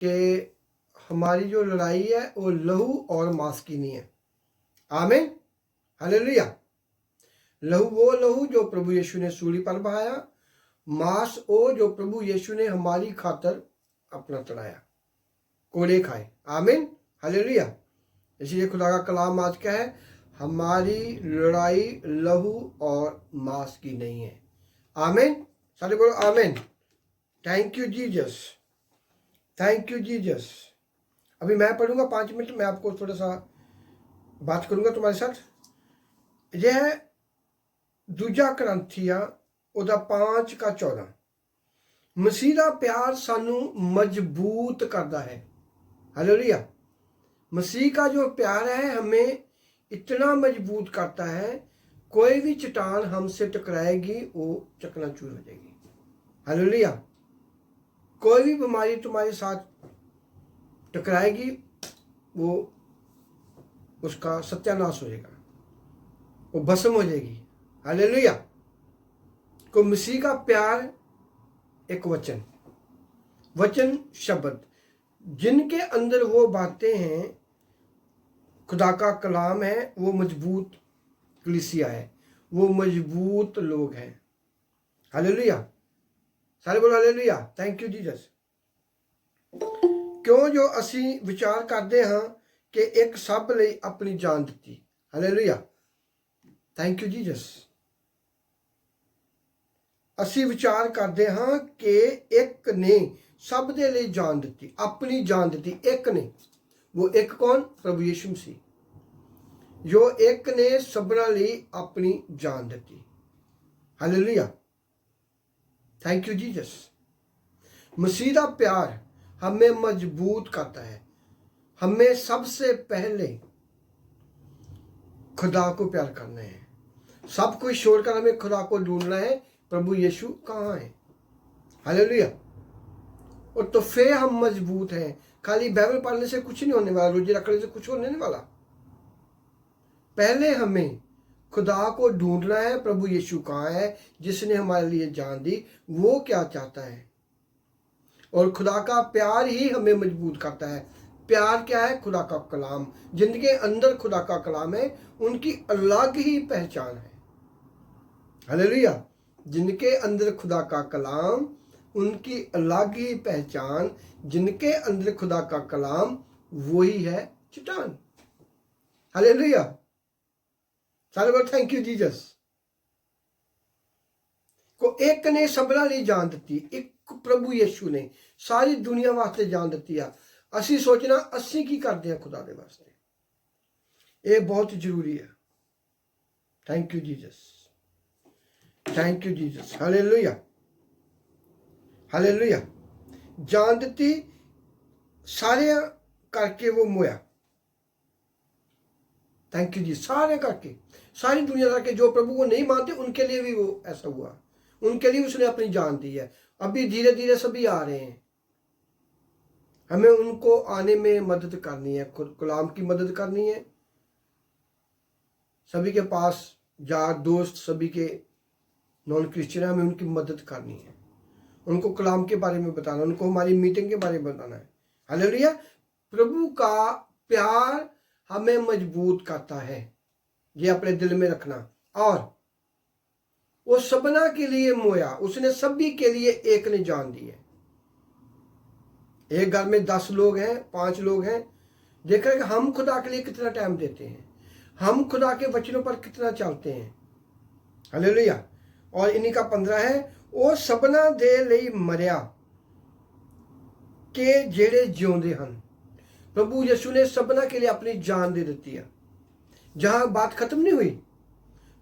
कि हमारी जो लड़ाई है वो लहू और मांस की नहीं है। आमीन, हालेलुया। वो लहू जो प्रभु यीशु ने सूली पर बहाया, मांस वो जो प्रभु यीशु ने हमारी खातर अपना चढ़ाया, कोड़े खाए। आमीन, हालेलुया। इसलिए खुदा का कलाम आज क्या है, हमारी लड़ाई लहू और मांस की नहीं है। आमीन, सारे बोलो आमीन। Thank you Jesus, thank you Jesus. अभी मैं पढ़ूंगा 5 मिनट, मैं आपको थोड़ा सा बात करूंगा तुम्हारे साथ। यह है दूजा करंथिया ਉਹਦਾ 5:14। मसीह का प्यार सानू मजबूत करता है। हालेलुया। मसीह का जो प्यार है हमें इतना मजबूत करता है, कोई भी चट्टान हमसे टकराएगी वो चकनाचूर हो जाएगी। हालेलुया। कोई भी बीमारी तुम्हारे साथ टकराएगी वो उसका सत्यानाश हो जाएगा, वो भस्म हो जाएगी। हालेलुया। को मसीह का प्यार एक वचन शब्द जिनके अंदर वो बातें हैं, खुदा का कलाम है, वो मजबूत कलीसिया है, वो मजबूत लोग हैं। हालेलुया, सारे बोलो हालेलुया। Thank you Jesus. क्यों जो असी विचार करते हाँ कि एक सब ਲਈ अपनी जान दी। Hallelujah, thank you Jesus. ਅਸੀਂ विचार करते हाँ कि एक ने सब दे लिए जान दी, अपनी जान दी। एक ने, वो एक कौन? प्रभु यीशु मसीह। जो एक ने सबना लिए अपनी जान दी। Hallelujah, thank you Jesus. मसीह का प्यार हमें मजबूत करता है। हमें सबसे पहले खुदा को प्यार करना है, सब कुछ छोड़कर हमें खुदा को ढूंढना है। प्रभु यीशु कहाँ है? हालेलुया। और तो फिर हम मजबूत हैं। खाली बाइबल पढ़ने से कुछ नहीं होने वाला, रोजे रखने से कुछ होने नहीं वाला। पहले हमें खुदा को ढूंढना है। प्रभु यीशु कहाँ है जिसने हमारे लिए जान दी, वो क्या चाहता है। और खुदा का प्यार ही हमें मजबूत करता है। प्यार क्या है? खुदा का कलाम। जिनके अंदर खुदा का कलाम है उनकी अलग ही पहचान है। हालेलुया। जिनके अंदर खुदा का कलाम, उनकी अलग ही पहचान। जिनके अंदर खुदा का कलाम, वही है चट्टान। हालेलुया, सारे बोल थैंक यू जीसस। को एक ने सबना नहीं जान दी, एक प्रभु यीशु ने सारी दुनिया वास्ते जान दी है। असी सोचना असी की करते हैं खुदा के वास्ते, ये बहुत जरूरी है। Thank you Jesus, thank you Jesus. Hallelujah, hallelujah. जान दी सारे करके वो मोया। थैंक यू जी। सारे करके, सारी दुनिया करके, जो प्रभु को नहीं मानते उनके लिए भी वो ऐसा हुआ, उनके लिए उसने अपनी जान दी है। अभी धीरे धीरे सभी आ रहे हैं, हमें उनको आने में मदद करनी है, गुलाम की मदद करनी है। सभी के पास यार दोस्त, सभी के नॉन क्रिश्चियन, हमें उनकी मदद करनी है, उनको कलाम के बारे में बताना, उनको हमारी मीटिंग के बारे में बताना है। हालेलुया। प्रभु का प्यार हमें मजबूत करता है, ये अपने दिल में रखना। और वो सबना के लिए मोया, उसने सभी के लिए एक ने जान दी है। एक घर में 10 लोग हैं, 5 लोग हैं, देखा कि हम खुदा के लिए कितना टाइम देते हैं, हम खुदा के वचनों पर कितना चलते हैं। हालेलुया। और इन्हीं का 15 है, वो सबना दे लई मरिया के जेड़े जिਉਂਦੇ ਹਨ। प्रभु यीशु ने सबना के लिए अपनी जान दे दी है। जहां बात खत्म नहीं हुई।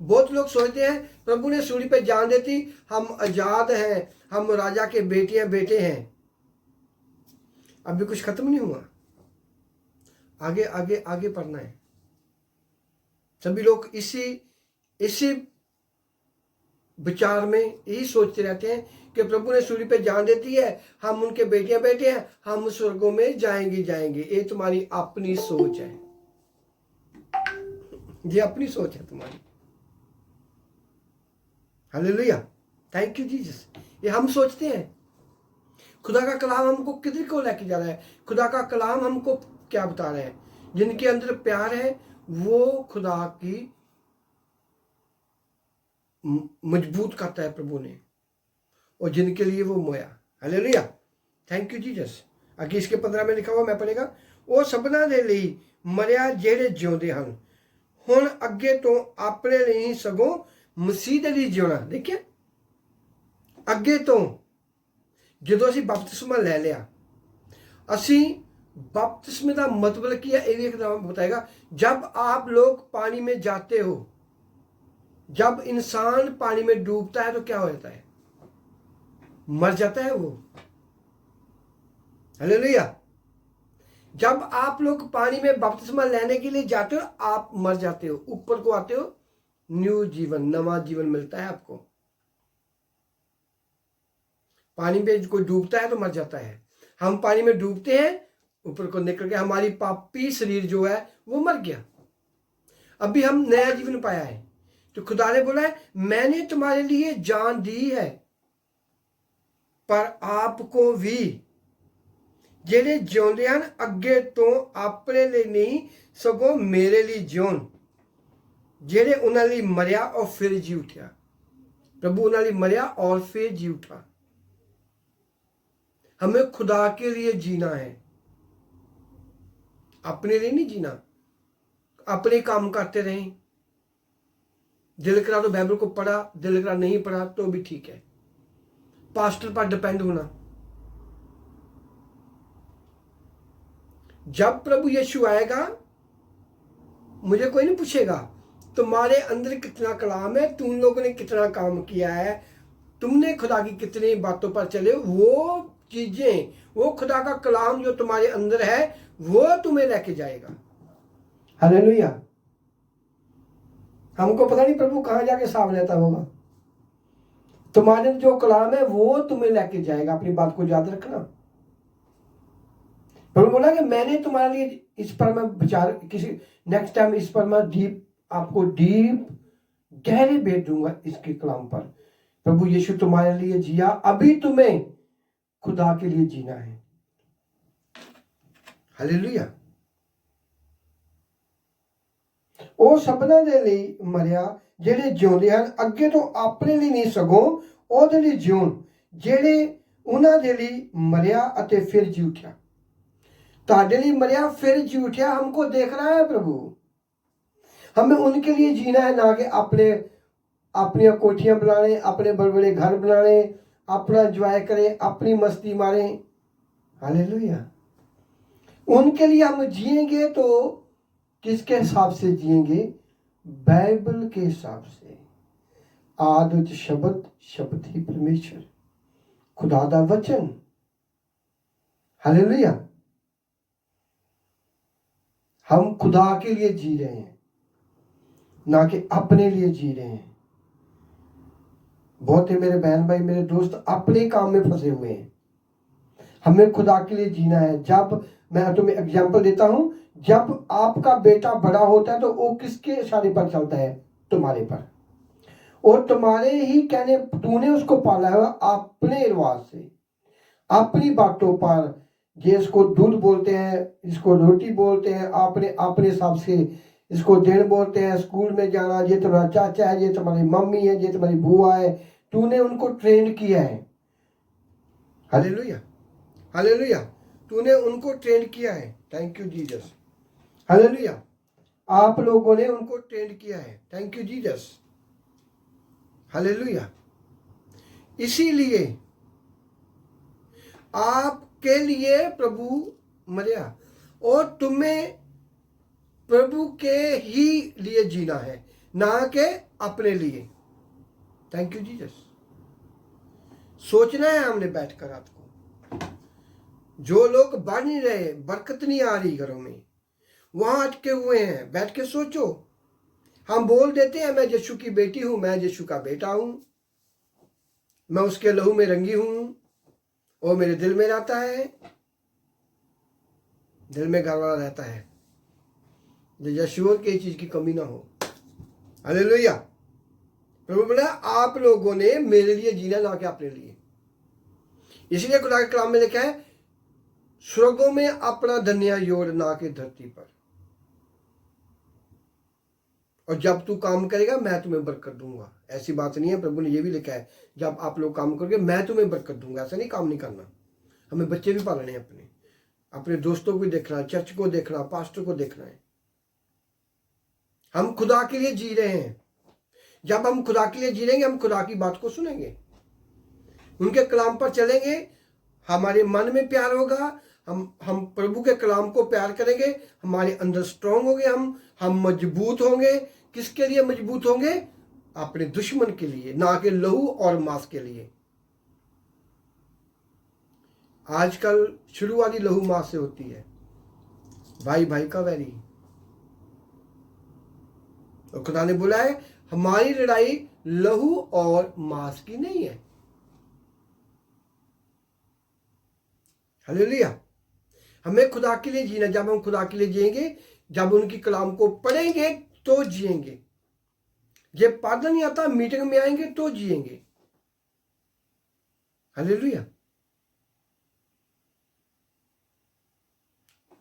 बहुत लोग सोचते हैं प्रभु ने सूली पे जान देती, हम आजाद हैं, हम राजा के बेटे हैं। अभी कुछ खत्म नहीं हुआ, आगे आगे आगे पढ़ना है। सभी लोग इसी विचार में यही सोचते रहते हैं कि प्रभु ने सूली पे जान देती है, हम उनके बेटे हैं, हम स्वर्गों में जाएंगे। ये तुम्हारी अपनी सोच है, ये अपनी सोच है तुम्हारी। Hallelujah, thank you Jesus. ये हम सोचते हैं। खुदा का कलाम हमको किधर को लेके जा रहा है? खुदा का कलाम हमको क्या बता रहा है? जिनके अंदर प्यार है वो खुदा की मजबूत करता है प्रभु ने, और जिनके लिए वो मोया। Hallelujah, thank you Jesus. आगे इसके 15 में लिखा हुआ, मैं पढ़ेगा। ਉਹ ਸਭਨਾਂ ਦੇ ਲਈ ਮਰਿਆ ਜਿਹੜੇ ਜਿਉਂਦੇ ਹਨ, ਹੁਣ ਅੱਗੇ ਤੋਂ ਆਪਣੇ ਲਈ ਨਹੀਂ ਸਗੋਂ ਮਸੀਹ ਦੇ ਲਈ ਜਿਉਣਾ। ਦੇਖਿਆ, ਅੱਗੇ ਤੋਂ ਜਦੋਂ ਅਸੀਂ ਬਪਤਿਸਮਾ ਲੈ ਲਿਆ, ਅਸੀਂ बपतिस्मे का मतलब क्या है, एक बताएगा। जब आप लोग पानी में जाते हो, जब इंसान पानी में डूबता है तो क्या हो जाता है? मर जाता है वो। हालेलुया। जब आप लोग पानी में बपतिस्मा लेने के लिए जाते हो, आप मर जाते हो, ऊपर को आते हो, न्यू जीवन, नवा जीवन मिलता है आपको। पानी में कोई डूबता है तो मर जाता है, हम पानी में डूबते हैं, ऊपर को निकल के हमारी पापी शरीर जो है वो मर गया, अभी हम नया जीवन पाया है। तो खुदा ने बोला है, मैंने तुम्हारे लिए जान दी है, पर आपको भी ਜਿਹੜੇ ਜਿਉਂਦੇ ਹਨ ਅੱਗੇ ਤੋਂ ਆਪਣੇ ਲਈ ਨਹੀਂ ਸਗੋਂ ਮੇਰੇ ਲਈ ਜਿਉਣ, ਜਿਹੜੇ ਉਹਨਾਂ ਲਈ ਮਰਿਆ और फिर जी उठा। प्रभु ਉਹਨਾਂ ਲਈ मरिया और फिर जी उठा। हमें खुदा के लिए जीना है, अपने लिए नहीं जीना। अपने काम करते रहें, दिल करा तो बाइबल को पढ़ा, दिल करा नहीं पढ़ा तो भी ठीक है, पास्टर पर डिपेंड होना। जब प्रभु यीशु आएगा, मुझे कोई नहीं पूछेगा तुम्हारे अंदर कितना कलाम है, तुम लोगों ने कितना काम किया है, तुमने खुदा की कितनी बातों पर चले। वो चीजें, वो खुदा का कलाम जो तुम्हारे अंदर है वो तुम्हें लेके जाएगा। हालेलुया। हमको पता नहीं प्रभु कहां जाके साफ रहता होगा, तुम्हारे जो कलाम है वो तुम्हें लेके जाएगा। अपनी बात को याद रखना। प्रभु बोला कि मैंने तुम्हारे लिए इस पर मैं विचार, किसी नेक्स्ट टाइम इस पर मैं आपको डीप गहरे भेज दूंगा इसके कलाम पर। प्रभु यीशु तुम्हारे लिए जिया, अभी तुम्हें खुदा के लिए जीना है। हालेलुया। ਉਹ ਸਭਨਾਂ ਦੇ ਲਈ ਮਰਿਆ ਜਿਹੜੇ ਜਿਉਂਦੇ ਹਨ, ਅੱਗੇ ਤੋਂ ਆਪਣੇ ਲਈ ਨਹੀਂ ਸਗੋਂ ਉਹਦੇ ਲਈ ਜਿਉਣ, ਜਿਹੜੇ ਉਹਨਾਂ ਦੇ ਲਈ ਮਰਿਆ ਅਤੇ ਫਿਰ ਜੀ ਉਠਿਆ। ਤੁਹਾਡੇ ਲਈ मरिया फिर जी उठा। हमको देखना है प्रभु, हमें उनके लिए जीना है, ना कि अपने अपनी कोठियां बनाने, अपने बड़े बड़े घर बनाने, अपना एंजॉय करें, अपनी मस्ती मारें। हालेलुया। उनके लिए हम जिएंगे तो किसके हिसाब से जिएंगे? बाइबल के हिसाब से। आदि शब्द, शब्द ही परमेश्वर, खुदा दा वचन। हालेलुया। हम खुदा के लिए जी रहे हैं, ना कि अपने लिए जी रहे हैं। बहुत है मेरे बहन भाई, मेरे दोस्त अपने काम में फंसे हुए हैं। हमें खुदा के लिए जीना है। जब मैं तुम्हें एग्जांपल देता हूं, जब आपका बेटा बड़ा होता है तो वो किसके इशारे पर चलता है? तुम्हारे पर। और तुम्हारे ही कहने, तूने उसको पाला है अपने रिवाज से, अपनी बातों पर। जिसको दूध बोलते हैं, इसको रोटी बोलते हैं, अपने अपने हिसाब से इसको दिन बोलते हैं। स्कूल में जाना, ये तुम्हारा चाचा है, ये तुम्हारी मम्मी है, ये तुम्हारी बुआ है। तूने उनको ट्रेन किया है। Hallelujah, hallelujah. तूने उनको ट्रेन किया है। Thank you Jesus. हालेलुया। आप लोगों ने उनको ट्रेन किया है। Thank you Jesus. हालेलुया। इसीलिए आपके लिए प्रभु मरिया, और तुम्हें प्रभु के ही लिए जीना है, ना कि अपने लिए। Thank you Jesus. सोचना है हमने बैठकर रात को। जो लोग बढ़ नहीं रहे, बरकत नहीं आ रही घरों में, वहां अटके हुए हैं, बैठ के सोचो। हम बोल देते हैं मैं यीशु की बेटी हूं, मैं यीशु का बेटा हूं, मैं उसके लहू में रंगी हूं, वो मेरे दिल में रहता है। दिल में घर वाला रहता है, जो यीशु की चीज की कमी ना हो। हालेलुया। प्रभु बोला आप लोगों ने मेरे लिए जीना, ना कि अपने लिए। इसलिए खुदा के कलाम में लिखा है, स्वर्गों में अपना धन्य योड़ ना के धरती पर, और जब तू काम करेगा मैं तुम्हें बरकत दूंगा। ऐसी बात नहीं है, प्रभु ने ये भी लिखा है, जब आप लोग काम करोगे मैं तुम्हें बरकत दूंगा। ऐसा नहीं, काम नहीं करना। हमें बच्चे भी पालने हैं, अपने दोस्तों को देखना है, चर्च को देखना, पास्टर को देखना है। हम खुदा के लिए जी रहे हैं। जब हम खुदा के लिए जी रहेंगे, हम खुदा की बात को सुनेंगे, उनके कलाम पर चलेंगे, हमारे मन में प्यार होगा, हम प्रभु के कलाम को प्यार करेंगे, हमारे अंदर स्ट्रांग होंगे, हम मजबूत होंगे। किसके लिए मजबूत होंगे? अपने दुश्मन के लिए, ना कि लहू और मांस के लिए। आजकल शुरुआती लहू मांस से होती है, भाई भाई का वैरी। और खुदा ने बोला है, हमारी लड़ाई लहू और मांस की नहीं है। हालेलुया। हमें खुदा के लिए जीना। जब हम खुदा के लिए जिएंगे, जब उनकी कलाम को पढ़ेंगे तो जिएंगे। जब पढ़ना नहीं आता, मीटिंग में आएंगे तो जिएंगे। हालेलुया।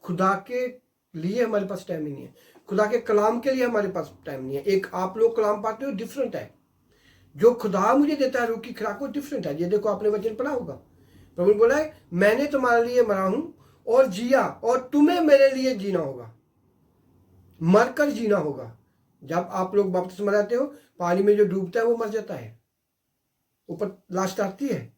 खुदा के लिए हमारे पास टाइम ही नहीं है, खुदा के कलाम के लिए हमारे पास टाइम नहीं है। एक आप लोग कलाम पाते हो, डिफरेंट है। जो खुदा मुझे देता है रूह की खुराक, वो डिफरेंट है। ये देखो, आपने वचन पढ़ा होगा, प्रभु ने बोला है, मैंने तुम्हारे लिए मरा हूं और जिया, और तुम्हें मेरे लिए जीना होगा, मरकर जीना होगा। जब आप लोग बपतिस्मा लेते हो, पानी में जो डूबता है वो मर जाता है, ऊपर लाश आती है।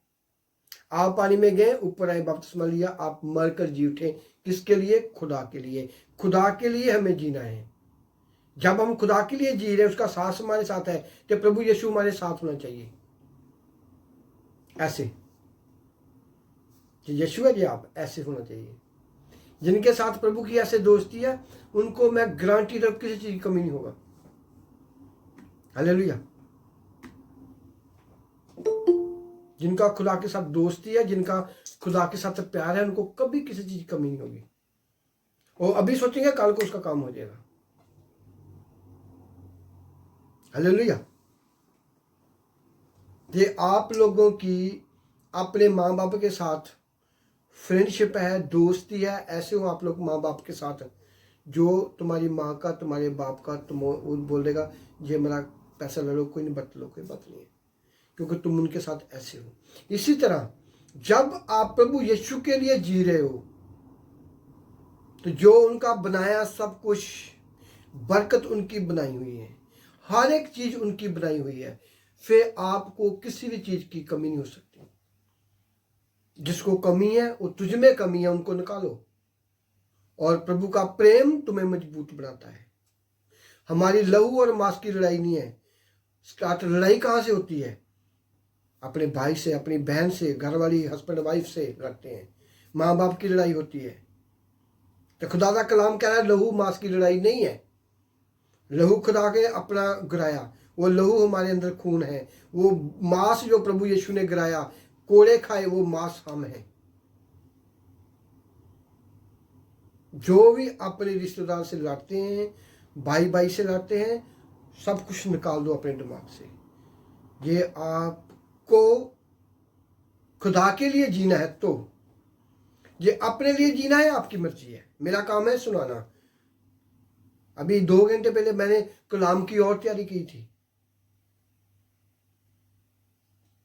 आप पानी में गए, ऊपर आए, बपतिस्मा लिया, आप मरकर जी उठे। किसके लिए? खुदा के लिए। खुदा के लिए हमें जीना है। जब हम खुदा के लिए जी रहे हैं, उसका साथ हमारे साथ है, तो प्रभु यीशु हमारे साथ होना चाहिए। ऐसे यीशु है जी, आप ऐसे होना चाहिए। जिनके साथ प्रभु की ऐसे दोस्ती है, उनको मैं गारंटी दूं, किसी चीज की कमी नहीं होगा। हालेलुया। जिनका खुदा के साथ दोस्ती है, जिनका खुदा के साथ प्यार है, उनको कभी किसी चीज की कमी नहीं होगी। वो अभी सोचेंगे, कल को उसका काम हो जाएगा। हालेलुया। ये आप लोगों की अपने माँ बाप के साथ फ्रेंडशिप है, दोस्ती है। ऐसे हो आप लोग माँ बाप के साथ, जो तुम्हारी माँ का, तुम्हारे बाप का, तुम वो बोल देगा, ये मेरा पैसा ले लो, कोई नहीं, बत लो, कोई बात नहीं है, क्योंकि तुम उनके साथ ऐसे हो। इसी तरह जब आप प्रभु यीशु के लिए जी रहे हो, तो जो उनका बनाया सब कुछ, बरकत उनकी बनाई हुई है, हर एक चीज उनकी बनाई हुई है, फिर आपको किसी भी चीज की कमी नहीं हो सकती। जिसको कमी है, वो तुझ में कमी है, उनको निकालो। और प्रभु का प्रेम तुम्हें मजबूत बनाता है। हमारी लहू और मांस की लड़ाई नहीं है। स्टार्ट लड़ाई कहां से होती है? अपने भाई से, अपनी बहन से, घर वाली हस्बैंड वाइफ से लड़ते हैं, माँ बाप की लड़ाई होती है। तो खुदा का कलाम कह रहा है, लहू मांस की लड़ाई नहीं है। लहू खुदा के अपना गिराया, वो लहू हमारे अंदर खून है। वो मांस जो प्रभु यीशु ने गिराया, कोड़े खाए, वो मांस हम हैं। जो भी अपने रिश्तेदार से लड़ते हैं, भाई भाई से लड़ते हैं, सब कुछ निकाल दो अपने दिमाग से। ये आपको खुदा के लिए जीना है, तो ये अपने लिए जीना है, आपकी मर्जी है। मेरा काम है सुनाना। अभी 2 घंटे पहले मैंने कलाम की और तैयारी की थी,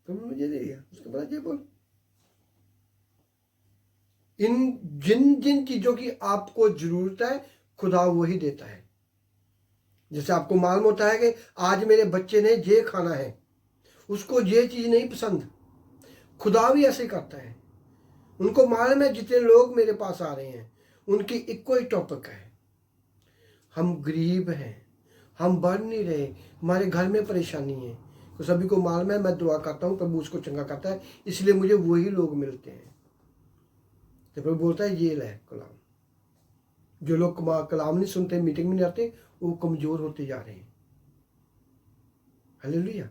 तो मुझे दे दिया, उसके बाद ये बोल, इन जिन जिन चीजों की आपको जरूरत है, खुदा वही देता है। जैसे आपको मालूम होता है कि आज मेरे बच्चे ने ये खाना है, उसको ये चीज नहीं पसंद, खुदा भी ऐसे करता है। उनको मालूम है जितने लोग मेरे पास आ रहे हैं, उनकी एक कोई टॉपिक है, हम गरीब हैं, हम बढ़ नहीं रहे, हमारे घर में परेशानी है। तो सभी को मालूम है, मैं दुआ करता हूँ, प्रभु उसको चंगा करता है, इसलिए मुझे वही लोग मिलते हैं। तो प्रभु बोलता है, ये ले कलाम। जो लोग कलाम नहीं सुनते, मीटिंग में नहीं आते, वो कमजोर होते जा रहे हैं। हालेलुया।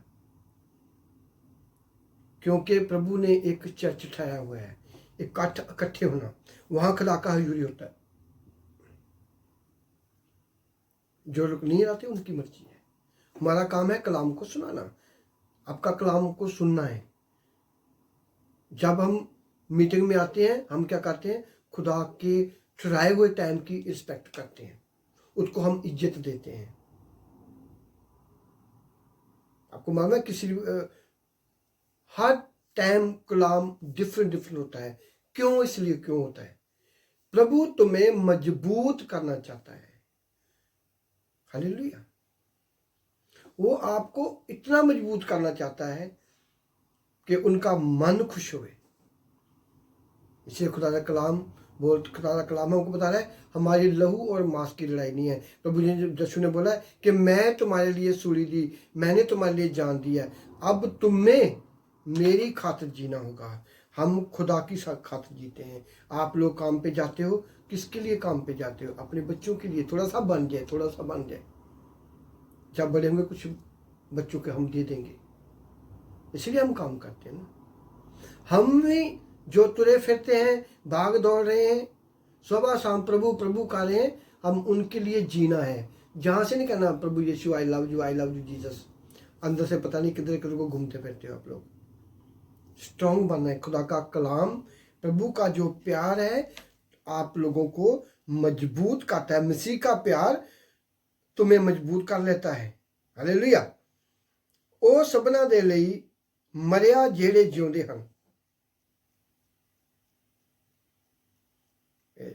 क्योंकि प्रभु ने एक चर्च ठहराया हुआ है, इकट्ठे होना, वहां खुदा का हजूरी होता है। जो लोग नहीं आते, उनकी मर्जी है। हमारा काम है कलाम को सुनाना, आपका कलाम को सुनना है। जब हम मीटिंग में आते हैं, हम क्या करते हैं, खुदा के ठहराए हुए टाइम की रिस्पेक्ट करते हैं, उसको हम इज्जत देते हैं। आपको मालूम है किसी हर टाइम कलाम डिफरेंट होता है। क्यों? इसलिए क्यों होता है, प्रभु तुम्हें मजबूत करना चाहता है। हालेलुया। वो आपको इतना मजबूत करना चाहता है कि उनका मन खुश होए। इसलिए खुदा का कलाम हमको बता रहा है हमारी लहू और मांस की लड़ाई नहीं है। प्रभु यीशु ने बोला है कि मैं तुम्हारे लिए सूली दी, मैंने तुम्हारे लिए जान दिया, अब तुम्हें मेरी खातिर जीना होगा। हम खुदा की खातिर जीते हैं। आप लोग काम पे जाते हो, किसके लिए काम पे जाते हो? अपने बच्चों के लिए। थोड़ा सा बन जाए, जब बड़े होंगे कुछ बच्चों के हम दे देंगे, इसलिए हम काम करते हैं ना। हम भी जो तुरे फिरते हैं, भाग दौड़ रहे हैं, सुबह शाम प्रभु प्रभु कर रहे हैं, हम उनके लिए जीना है। जहां से नहीं कहना प्रभु यीशु आई लव यू जीसस, अंदर से पता नहीं किधर किधर को घूमते फिरते हो आप लोग। स्ट्रांग बनना है। खुदा का कलाम, प्रभु का जो प्यार है आप लोगों को मजबूत करता है। मसीह का प्यार तुम्हें मजबूत कर लेता है। हालेलुया। ਉਹ ਸਭਨਾਂ ਦੇ ਲਈ ਮਰਿਆ ਜਿਹੜੇ ਜਿਉਂਦੇ ਹਨ।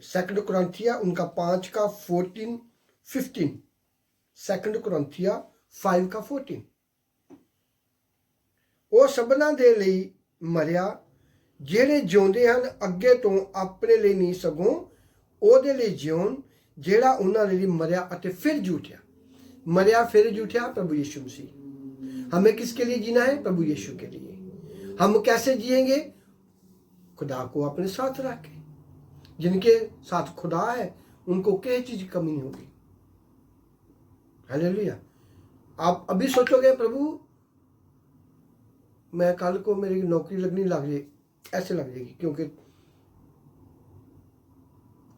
2 कुरिन्थिया उनका 5 का 14-15, 2 कुरिन्थिया 5 का 14। ਉਹ ਸਭਨਾਂ ਦੇ ਲਈ ਮਰਿਆ ਜਿਹੜੇ ਜਿਉਂਦੇ ਹਨ, ਅੱਗੇ ਤੋਂ ਆਪਣੇ ਲਈ ਨਹੀਂ ਸਗੋਂ ਉਹਦੇ ਲਈ ਜਿਉਣ ਜਿਹੜਾ ਉਹਨਾਂ ਦੇ ਲਈ ਮਰਿਆ ਅਤੇ ਫਿਰ ਜੂਠਿਆ। मरिया फिर जूठा प्रभु यीशु मसीह। हमें किसके लिए जीना है? प्रभु यीशु के लिए। हम कैसे जिएंगे? खुदा को अपने साथ रख के। जिनके साथ खुदा है उनको किसी चीज की कमी नहीं होगी। हालेलुया। आप अभी सोचोगे प्रभु मैं कल को मेरी नौकरी लगनी लग जाए, ऐसे लग जाएगी, क्योंकि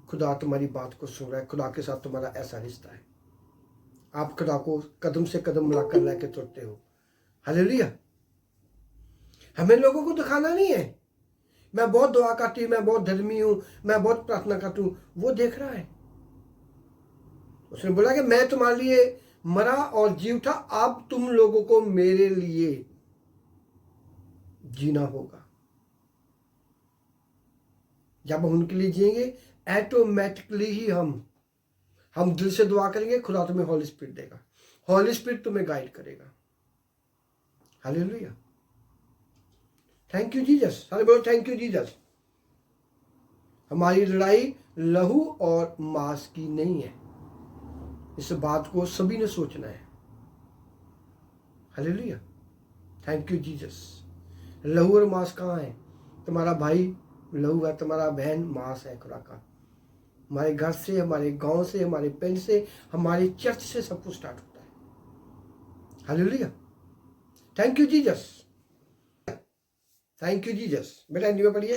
खुदा तुम्हारी बात को सुन रहा है। खुदा के साथ तुम्हारा ऐसा रिश्ता है, आप खुदा को कदम से कदम मिलाकर लेके चलते हो। हालेलुया। हमें लोगों को दिखाना नहीं है मैं बहुत दुआ करती हूँ, मैं बहुत धर्मी हूँ, मैं बहुत प्रार्थना करती हूँ। वो देख रहा है। उसने बोला कि मैं तुम्हारे लिए मरा और जी उठा, अब तुम लोगों को मेरे लिए जीना होगा। जब हम उनके लिए जिएंगे ऑटोमेटिकली ही हम दिल से दुआ करेंगे, खुदा तुम्हें हॉली स्पिरिट देगा, हॉली स्पिरिट तुम्हें गाइड करेगा। हालेलुया। Thank you Jesus. सारे बोलो थैंक यू जीसस। हमारी लड़ाई लहू और मांस की नहीं है। इस बात को सभी ने सोचना है। हालेलुया। Thank you Jesus. लहू और मांस कहाँ है? तुम्हारा भाई लहू है, तुम्हारा बहन मांस है खुदा का। हमारे घर से, हमारे गांव से, हमारे पिंड से, हमारे चर्च से सब कुछ स्टार्ट होता है। Hallelujah. Thank you Jesus. Thank you Jesus. बेटा हिंदी में पढ़िए।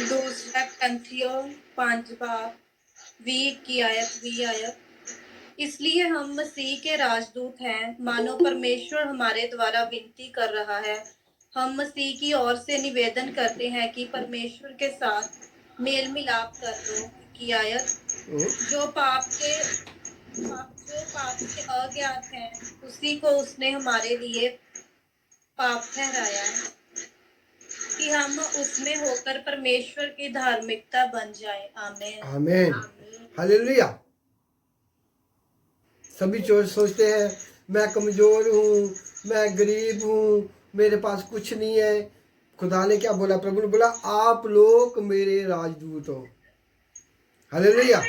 दूसरा कुरिन्थियों 5 बाब 20 की आयत। इसलिए हम मसीह के राजदूत हैं, मानो परमेश्वर हमारे द्वारा विनती कर रहा है। हम मसीह की ओर से निवेदन करते हैं कि परमेश्वर के साथ मेल मिलाप कर लो। की आयत। जो पाप से अज्ञात हैं, उसी को उसने हमारे लिए पाप ठहराया है कि हम उसमें होकर परमेश्वर की धार्मिकता बन जाएं। आमीन। आमीन। हालेलुया। सभी सोचते हैं मैं कमजोर हूँ, मैं गरीब हूँ, मेरे पास कुछ नहीं है। खुदा ने क्या बोला? प्रभु ने बोला आप लोग मेरे राजदूत हो। हालेलुया।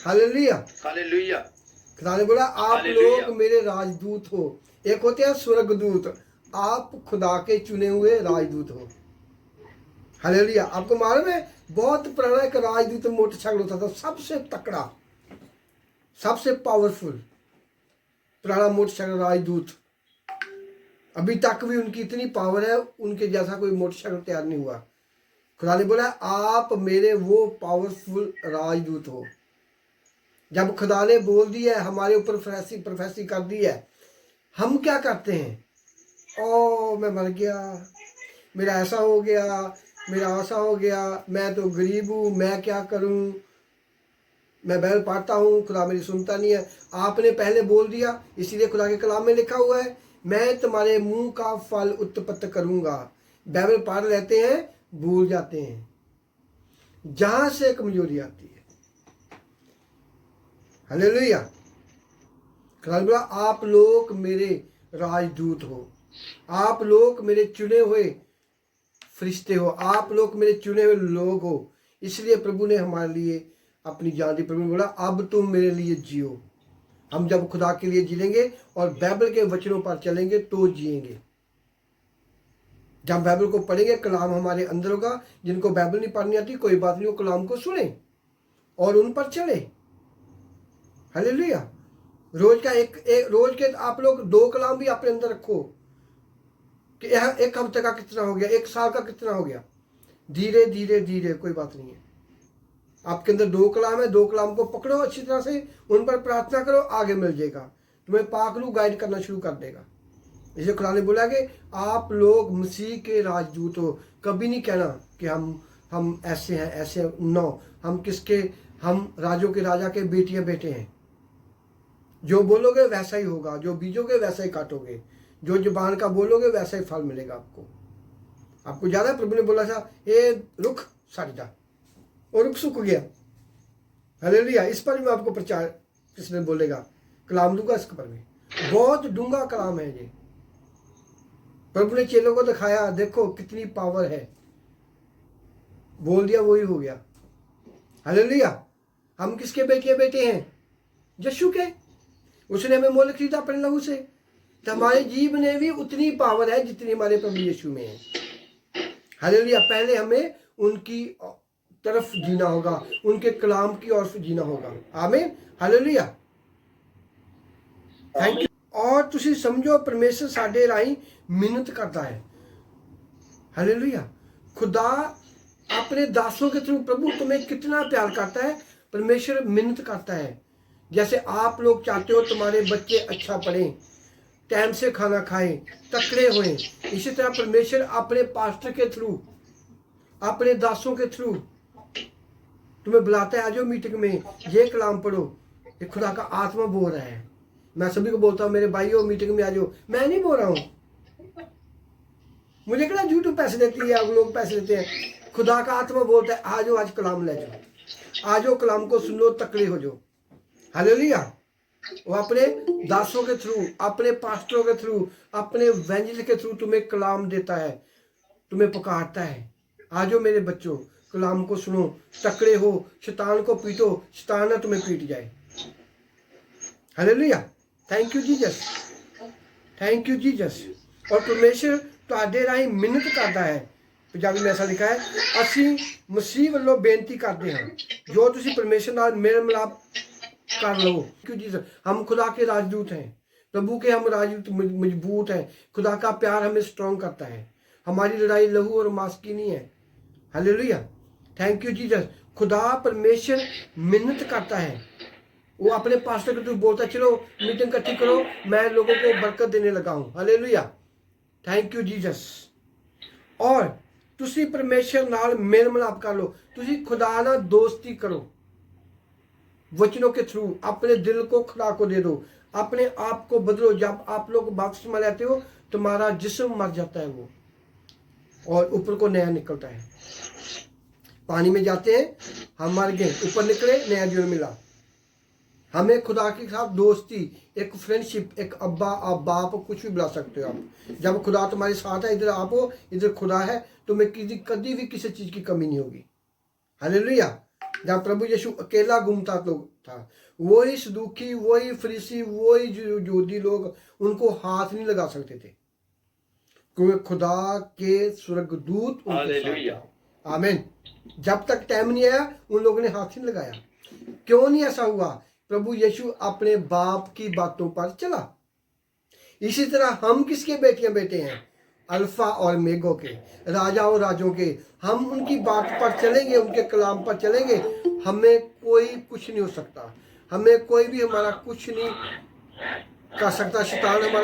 हालेलुया। हालेलुया। खुदा ने बोला आप लोग मेरे राजदूत हो। एक होते हैं स्वर्गदूत, आप खुदा के चुने हुए राजदूत हो। हालेलुया। आपको मालूम है बहुत पुराना एक राजदूत मोटरसाइकिल होता था, सबसे तकड़ा, सबसे पावरफुल पुराना मोटरसाइकिल राजदूत। अभी तक भी उनकी इतनी पावर है, उनके जैसा कोई मोटरसाइकिल तैयार नहीं हुआ। खुदा ने बोला आप मेरे वो पावरफुल राजदूत हो। जब खुदा ने बोल दिया है, हमारे ऊपर प्रोफेसी कर दी है, हम क्या करते हैं? ओ मैं मर गया, मेरा ऐसा हो गया, मेरा ऐसा हो गया, मैं तो गरीब हूँ, मैं क्या करूँ, मैं बाइबल पढ़ता हूँ, खुदा मेरी सुनता नहीं है। आपने पहले बोल दिया, इसीलिए खुदा के कलाम में लिखा हुआ है, मैं तुम्हारे मुंह का फल उत्पन्न करूंगा। बाइबल पढ़ लेते हैं, भूल जाते हैं, जहां से कमजोरी आती है। हालेलुया। खुदा बोला, आप लोग मेरे राजदूत हो, आप लोग मेरे चुने हुए फरिश्ते हो, आप लोग मेरे चुने हुए लोग हो। इसलिए प्रभु ने हमारे लिए अपनी जान दी। प्रभु ने बोला, अब तुम मेरे लिए जियो। हम जब खुदा के लिए जिएंगे और बाइबल के वचनों पर चलेंगे तो जिएंगे। जब बाइबल को पढ़ेंगे, कलाम हमारे अंदर होगा। जिनको बाइबल नहीं पढ़नी आती, कोई बात नहीं, वो कलाम को सुने और उन पर चले। हालेलुया। रोज का एक रोज के आप लोग 2 कलाम भी अपने अंदर रखो कि एक हफ्ते का कितना हो गया, 1 साल का कितना हो गया। धीरे धीरे धीरे, कोई बात नहीं है। आपके अंदर 2 कलाम है, 2 कलाम को पकड़ो अच्छी तरह से, उन पर प्रार्थना करो, आगे मिल जाएगा। तुम्हें पाकलू गाइड करना शुरू कर देगा। इसे खुदा ने बोला कि आप लोग मसीह के राजदूत हो। कभी नहीं कहना कि हम ऐसे हैं, ऐसे। नो, हम राजों के राजा के बेटे हैं। जो बोलोगे वैसा ही होगा, जो बीजोगे वैसा ही काटोगे, जो जुबान का बोलोगे वैसा ही फल मिलेगा आपको ज्यादा। प्रभु ने बोला था, ये रुख सड़ जा, और रुख सूख गया। हालेलुया। इस पर मैं आपको प्रचार किसने बोलेगा, कलाम दूंगा इसके पर में। बहुत डूंगा कलाम है ये। प्रभु ने चेलों को दिखाया, देखो कितनी पावर है, बोल दिया वही हो गया। हालेलुया। हम किसके बेटे हैं? यीशु के। उसने हमें मोल खरीदा अपने लहू से। तो हमारे जीव में भी उतनी पावर है जितनी हमारे प्रभु यीशु में है। हालेलुया। पहले हमें उनकी तरफ जीना होगा, उनके कलाम की ओर जीना होगा। आमीन। हालेलुया। Thank you. और तुसी समझो, परमेश्वर साडे राही मिन्नत करता है। हालेलुया। खुदा अपने दासों के थ्रू, प्रभु तुम्हें कितना प्यार करता है। परमेश्वर मिन्नत करता है। जैसे आप लोग चाहते हो तुम्हारे बच्चे अच्छा पढ़ें, टाइम से खाना खाएं, तकड़े होएं, इसी तरह परमेश्वर अपने पास्टर के थ्रू, अपने दासों के थ्रू तुम्हें बुलाता है, आ जाओ मीटिंग में, ये कलाम पढ़ो, ये खुदा का आत्मा बोल रहा है। मैं सभी को बोलता हूँ, मेरे भाइयों मीटिंग में आ जाओ। मैं नहीं बोल रहा हूँ, मुझे क्या यूट्यूब पैसे देती है, लोग पैसे देते हैं। खुदा का आत्मा बोलता है, आ जाओ, आज कलाम ले जाओ, आ जाओ, कलाम को सुन लो, तकड़े हो जाओ। हालेलुया। वो अपने दासों के थ्रू, अपने पास्टरों के थ्रू, अपने एवेंजलिस्ट के थ्रू तुम्हें कलाम देता है, तुम्हें पुकारता है, आ जाओ मेरे बच्चों, कलाम को सुनो, तकड़े हो, शैतान को पीटो, शैतान ना तुम्हें पीट जाए। Hallelujah. Thank you Jesus, thank you Jesus. और परमेश्वर तुहाडे राही मिन्नत करता है। पंजाबी में ऐसा लिखा है, ਅਸੀਂ मसीह ਵੱਲੋਂ बेनती करते हैं, जो तुसी परमेश्वर नाल मेल मिलाप कर लो। क्यों जीसस, हम खुदा के राजदूत हैं, प्रभु के हम राजदूत मजबूत हैं। खुदा का प्यार हमें स्ट्रॉन्ग करता है। हमारी लड़ाई लहू और मांस की नहीं है। हालेलुया। Thank you Jesus. खुदा परमेश्वर मिन्नत करता है। वो अपने पास्टर को तो बोलता है, चलो मीटिंग इकट्ठी करो, मैं लोगों को बरकत देने लगा हूँ। हालेलुया। Thank you Jesus. और तुसी परमेश्वर नाल मेल मिलाप कर लो, तुसी खुदा नाल दोस्ती करो, वचनों के थ्रू अपने दिल को खुदा को दे दो, अपने आप को बदलो। जब आप लोग बपतिस्मा लेते हो, तुम्हारा जिस्म मर जाता है वो, और ऊपर को नया निकलता है। पानी में जाते हैं, हम मर गए, ऊपर निकले, नया जीवन मिला। हमें खुदा के साथ दोस्ती, एक फ्रेंडशिप, एक अब्बा आप बाप कुछ भी बुला सकते हो आप। जब खुदा तुम्हारे साथ है, इधर आप हो, इधर खुदा है, तुम्हें कभी भी किसी चीज की कमी नहीं होगी। हालेलुया। जब प्रभु यीशु अकेला घूमता था, वही सदूकी, वही फरीसी, वही यहूदी लोग उनको हाथ नहीं लगा सकते थे, क्योंकि खुदा के स्वर्गदूत उनके साथ थे। आमीन। जब तक टाइम नहीं आया, उन लोगों ने हाथ नहीं लगाया। क्यों नहीं ऐसा हुआ? प्रभु यीशु अपने बाप की बातों पर चला। इसी तरह हम किसके बेटे हैं? अल्फा और मेगो के, राजा और राजों के। हम उनकी बात पर चलेंगे, उनके कलाम पर चलेंगे, हमें कोई कुछ नहीं हो सकता, हमें कोई भी हमारा कुछ नहीं कर सकता। शैतान हमारा